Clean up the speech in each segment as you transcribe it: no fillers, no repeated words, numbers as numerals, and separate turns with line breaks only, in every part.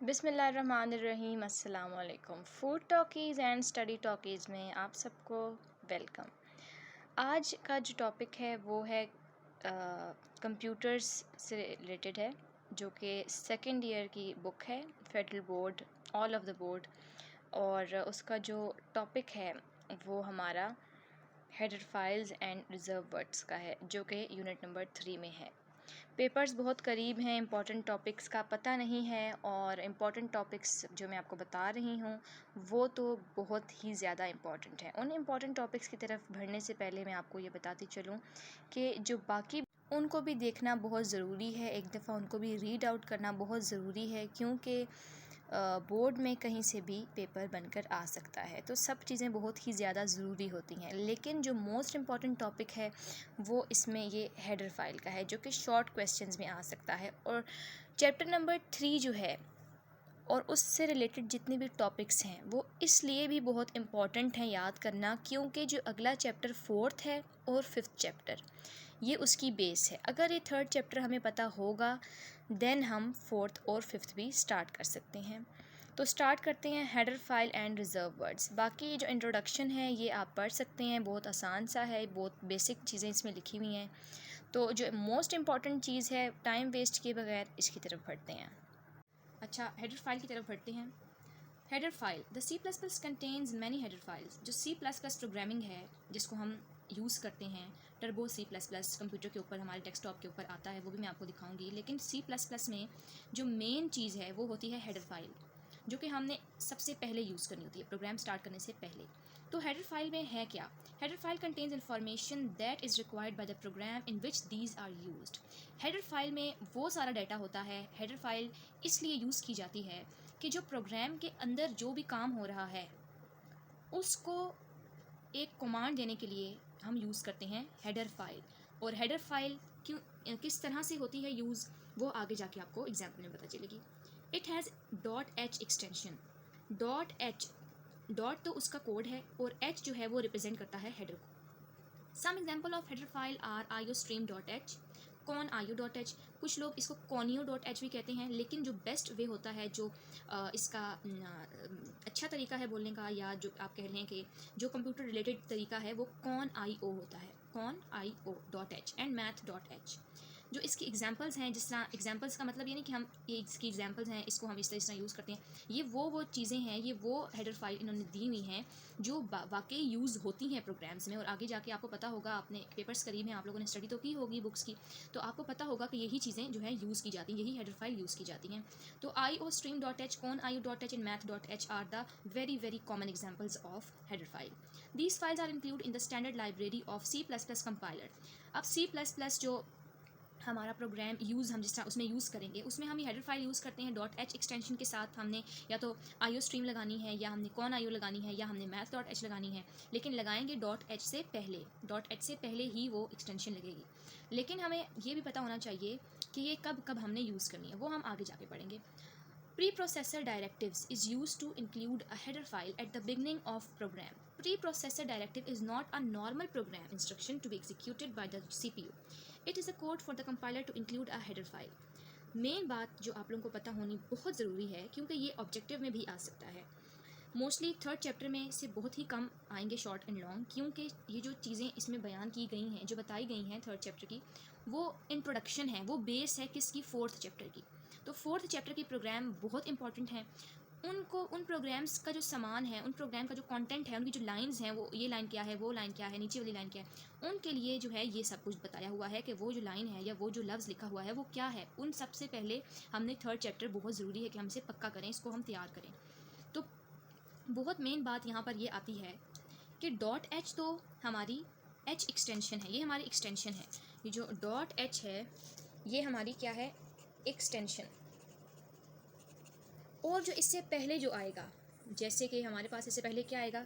बिस्मिल्लाहिर्रहमानिर्रहीम अस्सलाम वालेकुम। Food talkies and study talkies में आप सबको वेलकम। आज का जो टॉपिक है वो है कंप्यूटर्स से रिलेटेड है, जो कि सेकंड ईयर की बुक है, federal board, all of the board. और उसका जो टॉपिक है वो हमारा header files and reserve words का है, जो कि यूनिट नंबर 3 में है। पेपर्स बहुत करीब हैं, इंपॉर्टेंट टॉपिक्स का पता नहीं है, और इम्पॉर्टेंट टॉपिक्स जो मैं आपको बता रही हूँ वो तो बहुत ही ज़्यादा इम्पॉर्टेंट है। उन इम्पॉर्टेंट टॉपिक्स की तरफ बढ़ने से पहले मैं आपको ये बताती चलूँ कि जो बाकी उनको भी देखना बहुत ज़रूरी है, एक दफ़ा उनको भी रीड आउट करना बहुत ज़रूरी है, क्योंकि बोर्ड में कहीं से भी पेपर बनकर आ सकता है। तो सब चीज़ें बहुत ही ज़्यादा ज़रूरी होती हैं, लेकिन जो मोस्ट इम्पॉर्टेंट टॉपिक है वो इसमें ये हेडर फाइल का है, जो कि शॉर्ट क्वेश्चंस में आ सकता है। और चैप्टर नंबर 3 जो है और उससे रिलेटेड जितने भी टॉपिक्स हैं वो इसलिए भी बहुत इम्पॉर्टेंट हैं याद करना, क्योंकि जो अगला चैप्टर 4th है और 5th चैप्टर ये उसकी बेस है। अगर ये 3rd चैप्टर हमें पता होगा देन हम 4th और 5th भी स्टार्ट कर सकते हैं। तो स्टार्ट करते हैं header file and reserve words. बाकी जो इंट्रोडक्शन है ये आप पढ़ सकते हैं, बहुत आसान सा है, बहुत बेसिक चीज़ें इसमें लिखी हुई हैं। तो जो मोस्ट इम्पॉर्टेंट चीज़ है, टाइम वेस्ट किए बगैर इसकी तरफ बढ़ते हैं। अच्छा, हेडर फाइल की तरफ बढ़ते हैं। Header file, the C++ contains many header files. जो C++ प्रोग्रामिंग है जिसको हम यूज़ करते हैं, टर्बो C++ कंप्यूटर के ऊपर, हमारे डेस्कटॉप के ऊपर आता है, वो भी मैं आपको दिखाऊंगी। लेकिन C++ में जो मेन चीज़ है वो होती है हेडर फाइल, जो कि हमने सबसे पहले यूज़ करनी होती है प्रोग्राम स्टार्ट करने से पहले। तो हेडर फाइल में है क्या? Header file contains information that is required by the program in which these are used. Header file में वो सारा डाटा होता है। हेडर फाइल इसलिए यूज़ की जाती है कि जो प्रोग्राम के अंदर जो भी काम हो रहा है उसको एक कमांड देने के लिए हम यूज़ करते हैं हेडर फाइल। और हेडर फाइल क्यों किस तरह से होती है यूज़, वो आगे जाके आपको एग्जाम्पल में पता चलेगी। It has .h extension. .h, dot तो उसका कोड है और h जो है वो रिप्रेजेंट करता है हेडर को। Some example of header file are iostream.h, conio.h। कुछ लोग इसको conio.h भी कहते हैं, लेकिन जो बेस्ट वे होता है, जो इसका अच्छा तरीका है बोलने का, या जो आप कह लें कि जो कंप्यूटर रिलेटेड तरीका है, वो conio होता है, conio.h एंड math.h। जो इसकी एग्जांपल्स हैं, जिस तरह एग्जांपल्स का मतलब ये नहीं कि हम ये इसकी एग्जांपल्स हैं, इसको हम इस तरह यूज़ करते हैं। ये वो चीज़ें हैं, ये वो हेडर फाइल इन्होंने दी हुई हैं जो वाकई यूज़ होती हैं प्रोग्राम्स में। और आगे जाके आपको पता होगा, आपने पेपर्स करीब हैं, आप लोगों ने स्टडी तो की होगी बुक्स की, तो आपको पता होगा कि यही चीज़ें जो है यूज़ की जाती हैं, यही हेडर फाइल यूज़ की जाती हैं। तो iostream.h, conio.h and math.h are the very common examples of header file. These files are include in the standard library of C++ compiler. अब C++ जो हमारा प्रोग्राम हम जिस तरह उसमें यूज़ करेंगे, उसमें हम ये हेडर फाइल यूज़ करते हैं .h एक्सटेंशन के साथ। हमने या तो iostream लगानी है, या हमने conio लगानी है, या हमने math.h लगानी है, लेकिन लगाएंगे .h से पहले। .h से पहले ही वो एक्सटेंशन लगेगी। लेकिन हमें ये भी पता होना चाहिए कि ये कब हमने यूज़ करनी है, वो हम आगे जाके पढ़ेंगे। Preprocessor directives is used to include a header file at the beginning of program. Preprocessor directive is not a normal program instruction to be executed by the CPU. It is a code for the compiler to include a header file. Main बात जो आप लोगों को पता होनी बहुत ज़रूरी है, क्योंकि ये ऑब्जेक्टिव में भी आ सकता है। मोस्टली 3rd चैप्टर में से बहुत ही कम आएंगे शॉर्ट एंड लॉन्ग, क्योंकि ये जो चीज़ें इसमें बयान की गई हैं, जो बताई गई हैं 3rd चैप्टर की, वो इंट्रोडक्शन है, वो बेस है किसकी, 4th चैप्टर की। तो 4th चैप्टर की प्रोग्राम बहुत इंपॉर्टेंट हैं। उन प्रोग्राम्स का जो सामान है, उन प्रोग्राम का जो कंटेंट है, उनकी जो लाइंस हैं, वो ये लाइन क्या है, वो लाइन क्या है, नीचे वाली लाइन क्या है, उनके लिए जो है ये सब कुछ बताया हुआ है कि वो जो लाइन है या वो जो लफ्ज़ लिखा हुआ है वो क्या है। उन सबसे पहले हमने 3rd चैप्टर बहुत ज़रूरी है कि हम इसे पक्का करें, इसको हम तैयार करें। तो बहुत मेन बात यहाँ पर ये आती है कि .h तो हमारी h एक्सटेंशन है, ये हमारी एक्सटेंशन है। ये जो .h है ये हमारी क्या है, एक्सटेंशन। और जो इससे पहले जो आएगा, जैसे कि हमारे पास इससे पहले क्या आएगा,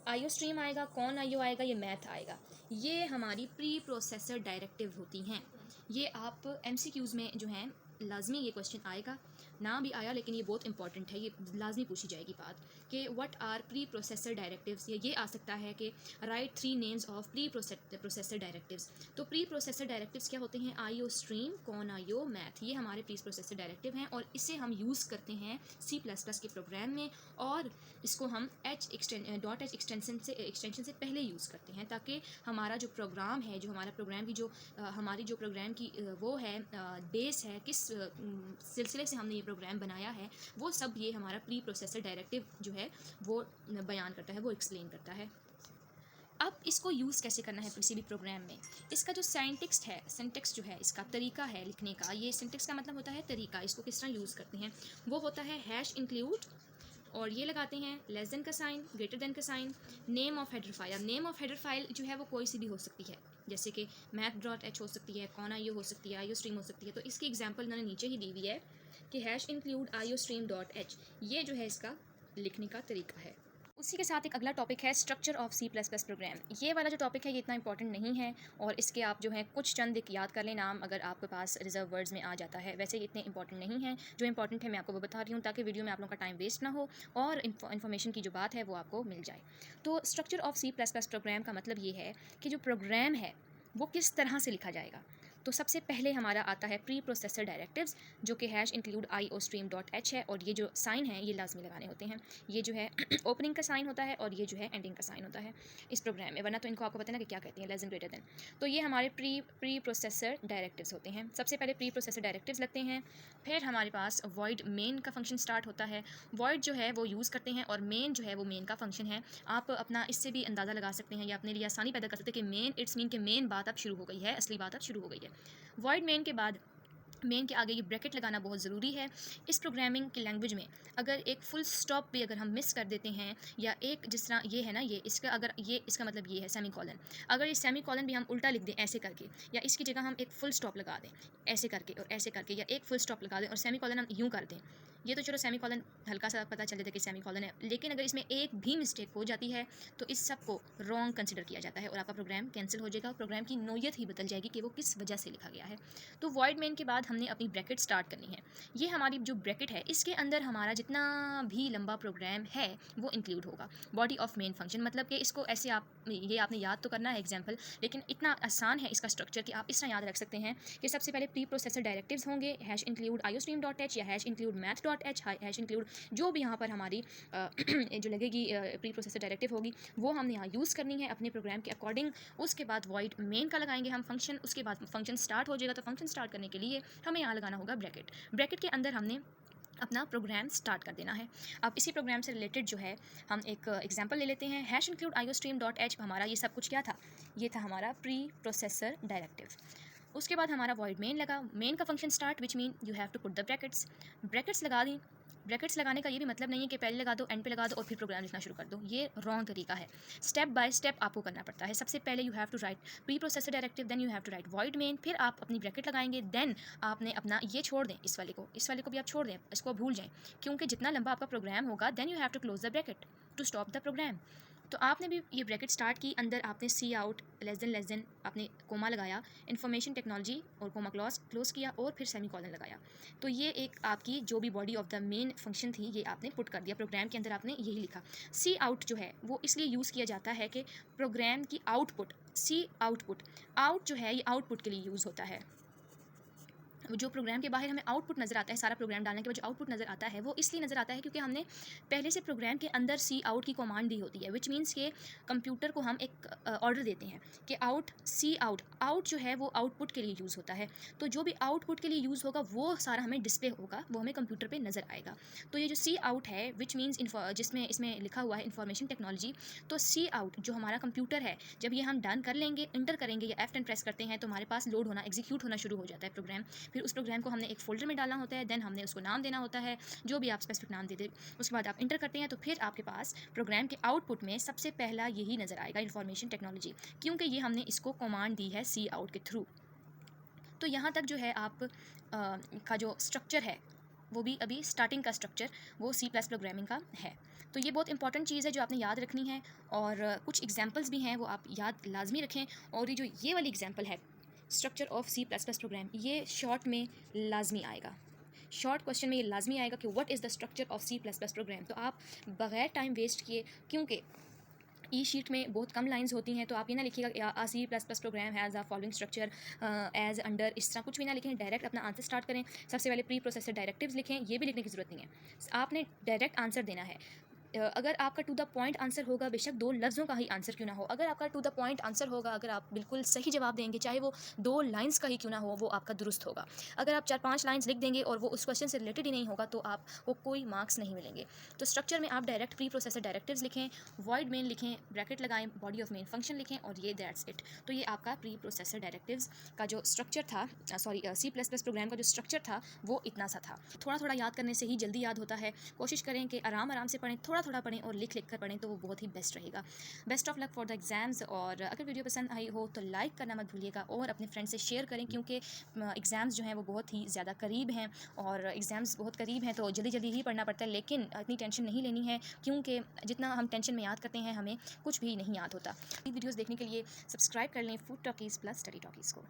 iostream आएगा, conio आएगा, ये math आएगा, ये हमारी प्री प्रोसेसर डायरेक्टिव होती हैं। ये आप MCQs में जो हैं
लाजमी ये क्वेश्चन आएगा, ना भी आया लेकिन ये बहुत इंपॉर्टेंट है, ये लाजमी पूछी जाएगी बात कि what are pre processor directives. ये आ सकता है कि write 3 names of pre processor directives. तो प्री प्रोसेसर डायरेक्टिव्स क्या होते हैं? IO stream, con IO, math, ये हमारे प्री प्रोसेसर डायरेक्टिव हैं और इसे हम यूज़ करते हैं C++ के प्रोग्राम में, और इसको हम .h एक्सटेंशन से पहले यूज़ करते हैं ताकि हमारा जो प्रोग्राम है, जो हमारा प्रोग्राम की जो हमारी जो प्रोग्राम की वो है बेस है, किस सिलसिले से हमने ये प्रोग्राम बनाया है, वो सब ये हमारा प्री प्रोसेसर डायरेक्टिव जो है वो बयान करता है, वो एक्सप्लेन करता है। अब इसको यूज़ कैसे करना है किसी भी प्रोग्राम में? इसका जो सिंटेक्स जो है, इसका तरीका है लिखने का, ये सिंटेक्स का मतलब होता है तरीका, इसको किस तरह यूज़ करते हैं, वो होता है #include, और ये लगाते हैं लेस देन का साइन, ग्रेटर देन का sign, name of header file. अब नेम ऑफ हेडर फाइल जो है वो कोई सी भी हो सकती है, जैसे कि math.h हो सकती है, कॉन IO हो सकती है, IO स्ट्रीम हो सकती है। तो इसकी एग्जांपल मैंने नीचे ही दी हुई है कि #include iostream.h, ये जो है इसका लिखने का तरीका है। उसी के साथ एक अगला टॉपिक है स्ट्रक्चर ऑफ C++ प्रोग्राम। ये वाला जो टॉपिक है ये इतना इंपॉर्टेंट नहीं है, और इसके आप जो है कुछ चंद एक याद कर लें नाम, अगर आपके पास रिजर्व वर्ड्स में आ जाता है। वैसे ये इतने इंपॉर्टेंट नहीं है, जो इंपॉर्टेंट है मैं आपको वो बता रही हूँ ताकि वीडियो में आप लोगों का टाइम वेस्ट ना हो और इन्फॉर्मेशन की जो बात है वो आपको मिल जाए। तो स्ट्रक्चर ऑफ C++ प्रोग्राम का मतलब ये है कि जो प्रोग्राम है वो किस तरह से लिखा जाएगा। तो सबसे पहले हमारा आता है प्री प्रोसेसर डायरेक्टिव्स, जो कि #include iostream.h है, और ये जो साइन है ये लाजमी लगाने होते हैं। ये जो है ओपनिंग का साइन होता है और ये जो है एंडिंग का साइन होता है इस प्रोग्राम में, वरना तो इनको आपको पता है ना कि क्या कहते हैं, लेस देन ग्रेटर देन। तो ये हमारे प्री प्रोसेसर डायरेक्टिव्स होते हैं। सबसे पहले प्री प्रोसेसर डायरेक्टिव्स लगते हैं, फिर हमारे पास वॉइड मेन का फंक्शन स्टार्ट होता है। वॉइड जो है वो यूज़ करते हैं और मेन जो है वो मेन का फंक्शन है। आप अपना इससे भी अंदाज़ा लगा सकते हैं या अपने लिए आसानी पैदा कर सकते हैं कि मेन इट्स मीन के मेन बात अब शुरू हो गई है, असली बात अब शुरू हो गई है। वॉइड मेन के बाद मेन के आगे ये ब्रैकेट लगाना बहुत ज़रूरी है। इस प्रोग्रामिंग की लैंग्वेज में अगर एक फुल स्टॉप भी अगर हम मिस कर देते हैं, या एक जिस तरह ये है ना, ये इसका अगर ये इसका मतलब ये है सेमी कॉलन, अगर ये सेमी कॉलन भी हम उल्टा लिख दें ऐसे करके, या इसकी जगह हम एक फुल स्टॉप लगा दें ऐसे करके और ऐसे करके, या एक फुल स्टॉप लगा दें और सेमी कॉलन हम यूँ कर दें, ये तो चलो सेमी कॉलन हल्का सा पता चल जाता है कि सेमी कॉलन है, लेकिन अगर इसमें एक भी मिस्टेक हो जाती है तो इस सब को रॉन्ग कंसिडर किया जाता है और आपका प्रोग्राम कैंसिल हो जाएगा, प्रोग्राम की नोयत ही बदल जाएगी कि वो किस वजह से लिखा गया है। तो वॉइड मेन के बाद हमने अपनी ब्रैकेट स्टार्ट करनी है। ये हमारी जो ब्रैकेट है इसके अंदर हमारा जितना भी लंबा प्रोग्राम है वो इंक्लूड होगा। बॉडी ऑफ मेन फंक्शन मतलब कि इसको ऐसे ये आपने याद तो करना है एग्जाम्पल, लेकिन इतना आसान है इसका स्ट्रक्चर कि आप इस तरह याद रख सकते हैं कि सबसे पहले प्री प्रोसेसर डायरेक्टिव्स होंगे #include iostream.h या #include math.h, #include जो भी यहाँ पर हमारी जो लगेगी प्री प्रोसेसर डायरेक्टिव होगी वो हमने यहाँ यूज़ करनी है अपने प्रोग्राम के अकॉर्डिंग। उसके बाद वॉइड मेन का लगाएंगे हम फंक्शन, उसके बाद फंक्शन स्टार्ट हो जाएगा, तो फंक्शन स्टार्ट करने के लिए हमें यहाँ लगाना होगा ब्रैकेट। ब्रैकेट के अंदर हमने अपना प्रोग्राम स्टार्ट कर देना है। अब इसी प्रोग्राम से रिलेटेड जो है हम एक एग्जांपल ले लेते हैं। #include iostream.h हमारा ये सब कुछ क्या था, ये था हमारा प्री प्रोसेसर डायरेक्टिव। उसके बाद हमारा वॉइड मेन लगा, मेन का function start which mean you have to put the brackets लगा दी। ब्रैकेट्स लगाने का ये भी मतलब नहीं है कि पहले लगा दो एंड पे लगा दो और फिर प्रोग्राम लिखना शुरू कर दो, ये रॉन्ग तरीका है। स्टेप बाय स्टेप आपको करना पड़ता है। सबसे पहले you have to write pre processor directive, then you have to write void main, फिर आप अपनी ब्रैकेट लगाएंगे, देन आपने अपना ये छोड़ दें, इस वाले को भी आप छोड़ दें, इसको भूल जाएं, क्योंकि जितना लंबा आपका प्रोग्राम होगा then you have to close the bracket to stop the program. तो आपने भी ये ब्रैकेट स्टार्ट की, अंदर आपने सी आउट लेस देन आपने कोमा लगाया, इन्फॉर्मेशन टेक्नोलॉजी और कोमा क्लोज किया और फिर सेमी कॉलन लगाया। तो ये एक आपकी जो भी body of the main function थी ये आपने पुट कर दिया, प्रोग्राम के अंदर आपने यही लिखा। सी आउट जो है वो इसलिए यूज़ किया जाता है कि प्रोग्राम की आउटपुट, सी आउट जो है ये आउटपुट के लिए यूज़ होता है। जो प्रोग्राम के बाहर हमें आउटपुट नज़र आता है, सारा प्रोग्राम डालने के बाद जो आउटपुट नज़र आता है वो इसलिए नज़र आता है क्योंकि हमने पहले से प्रोग्राम के अंदर सी आउट की कमांड दी होती है, विच मीन्स के कंप्यूटर को हम एक ऑर्डर देते हैं कि सी आउट जो है वो आउटपुट के लिए यूज़ होता है। तो जो भी आउटपुट के लिए यूज़ होगा वो सारा हमें डिस्प्ले होगा, वो हमें कंप्यूटर पर नज़र आएगा। तो ये जो सी आउट है विच मीन्स जिसमें इसमें लिखा हुआ है इन्फॉर्मेशन टेक्नोलॉजी, तो सी आउट जो हमारा कंप्यूटर है जब ये हम डन कर लेंगे, इंटर करेंगे या F10 प्रेस करते हैं तो हमारे पास लोड होना, एग्जीक्यूट होना शुरू हो जाता है प्रोग्राम। फिर उस प्रोग्राम को हमने एक फोल्डर में डालना होता है, देन हमने उसको नाम देना होता है, जो भी आप स्पेसिफिक नाम दे दे। उसके बाद आप इंटर करते हैं तो फिर आपके पास प्रोग्राम के आउटपुट में सबसे पहला यही नज़र आएगा, इन्फॉर्मेशन टेक्नोलॉजी, क्योंकि ये हमने इसको कमांड दी है सी आउट के थ्रू। तो यहाँ तक जो है आप का जो स्ट्रक्चर है वो भी अभी स्टार्टिंग का स्ट्रक्चर वो C+ प्रोग्रामिंग का है। तो ये बहुत इंपॉर्टेंट चीज़ है जो आपने याद रखनी है, और कुछ एग्जांपल्स भी हैं वो आप याद लाजमी रखें। और ये वाली एग्जांपल है स्ट्रक्चर ऑफ C++ प्रोग्राम, ये शॉर्ट में लाजमी आएगा, शॉर्ट क्वेश्चन में ये लाजमी आएगा कि what is the structure of C++ program. तो आप बगैर टाइम वेस्ट किए, क्योंकि ई शीट में बहुत कम लाइंस होती हैं, तो आप ये ना लिखिएगा C++ program has a following structure as under, इस तरह कुछ भी ना लिखें, डायरेक्ट अपना आंसर स्टार्ट करें। सबसे पहले प्री प्रोसेसर डायरेक्टिव्स लिखें, ये भी लिखने की ज़रूरत नहीं है, आपने डायरेक्ट आंसर देना है। अगर आपका टू द पॉइंट आंसर होगा, बेशक 2 लफ्ज़ों का ही आंसर क्यों ना हो, अगर आपका टू द पॉइंट आंसर होगा, अगर आप बिल्कुल सही जवाब देंगे, चाहे वो 2 लाइंस का ही क्यों ना हो, वो आपका दुरुस्त होगा। अगर आप 4-5 लाइंस लिख देंगे और वो उस क्वेश्चन से रिलेटेड ही नहीं होगा, तो आपको कोई मार्क्स नहीं मिलेंगे। तो स्ट्रक्चर में आप डायरेक्ट प्री प्रोसेसर डायरेक्टिव्स लिखें, वॉइड मेन लिखें, ब्रैकेट लगाएं, बॉडी ऑफ मेन फंक्शन लिखें, और ये दैट्स इट। तो ये आपका प्री प्रोसेसर डायरेक्टिव्स का जो स्ट्रक्चर था, C++ प्रोग्राम का जो स्ट्रक्चर था, वो इतना सा था। थोड़ा थोड़ा याद करने से ही जल्दी याद होता है, कोशिश करें कि आराम आराम से पढ़ें, थोड़ा थोड़ा पढ़ें और लिख कर पढ़ें, तो वो बहुत ही बेस्ट रहेगा। Best of luck for the exams, और अगर वीडियो पसंद आई हो तो लाइक करना मत भूलिएगा और अपने फ्रेंड से शेयर करें, क्योंकि एग्ज़ाम्स जो हैं वो बहुत ही ज़्यादा करीब हैं, और एग्ज़ाम्स बहुत करीब हैं तो जल्दी जल्दी ही पढ़ना पड़ता है, लेकिन इतनी टेंशन नहीं लेनी है, क्योंकि जितना हम टेंशन में याद करते हैं हमें कुछ भी नहीं याद होता। वीडियोज़ देखने के लिए सब्सक्राइब कर लें food talkies plus study talkies को।